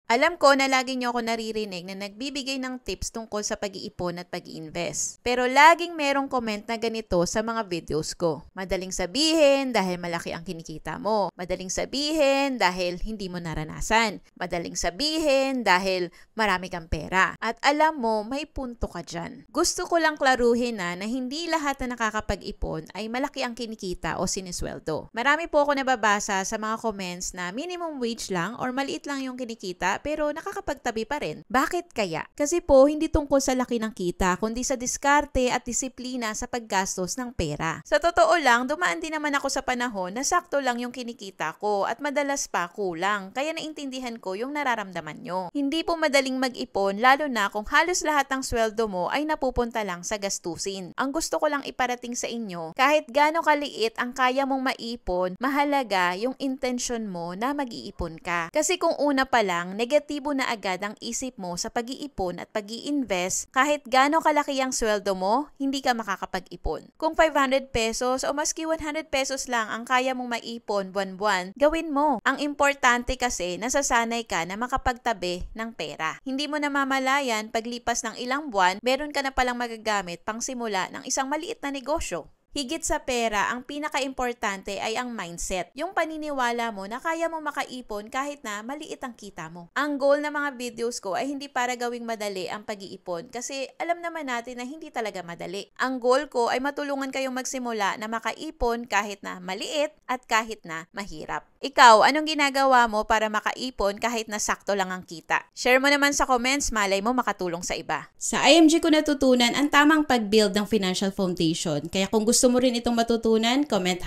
Alam ko na lagi niyo ako naririnig na nagbibigay ng tips tungkol sa pag-iipon at pag-iinvest. Pero laging merong comment na ganito sa mga videos ko. Madaling sabihin dahil malaki ang kinikita mo. Madaling sabihin dahil hindi mo naranasan. Madaling sabihin dahil marami kang pera. At alam mo, may punto ka dyan. Gusto ko lang klaruhin na hindi lahat na nakakapag-ipon ay malaki ang kinikita o sinisweldo. Marami po ako nababasa sa mga comments na minimum wage lang or maliit lang yung kinikita pero nakakapagtabi pa rin. Bakit kaya? Kasi po, hindi tungkol sa laki ng kita, kundi sa diskarte at disiplina sa paggastos ng pera. Sa totoo lang, dumaan din naman ako sa panahon na sakto lang yung kinikita ko at madalas pa kulang. Kaya naintindihan ko yung nararamdaman nyo. Hindi po madaling mag-ipon, lalo na kung halos lahat ng sweldo mo ay napupunta lang sa gastusin. Ang gusto ko lang iparating sa inyo, kahit gaano kaliit ang kaya mong maipon, mahalaga yung intention mo na mag-iipon ka. Kasi kung una pa lang, negatibo na agad ang isip mo sa pag-iipon at pag-iinvest, kahit gaano kalaki ang sweldo mo, hindi ka makakapag-ipon. Kung 500 pesos o maski 100 pesos lang ang kaya mong maipon buwan-buwan, gawin mo. Ang importante kasi nasasanay ka na makapagtabi ng pera. Hindi mo namamalayan paglipas ng ilang buwan, meron ka na palang magagamit pang simula ng isang maliit na negosyo. Higit sa pera, ang pinaka-importante ay ang mindset. Yung paniniwala mo na kaya mo makaipon kahit na maliit ang kita mo. Ang goal ng mga videos ko ay hindi para gawing madali ang pag-iipon kasi alam naman natin na hindi talaga madali. Ang goal ko ay matulungan kayong magsimula na makaipon kahit na maliit at kahit na mahirap. Ikaw, anong ginagawa mo para makaipon kahit na sakto lang ang kita? Share mo naman sa comments, malay mo makatulong sa iba. Sa IMG ko natutunan ang tamang pag-build ng financial foundation. Kaya kung gusto mo rin itong matutunan, comment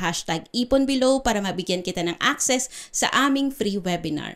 #ipon below para mabigyan kita ng access sa aming free webinar.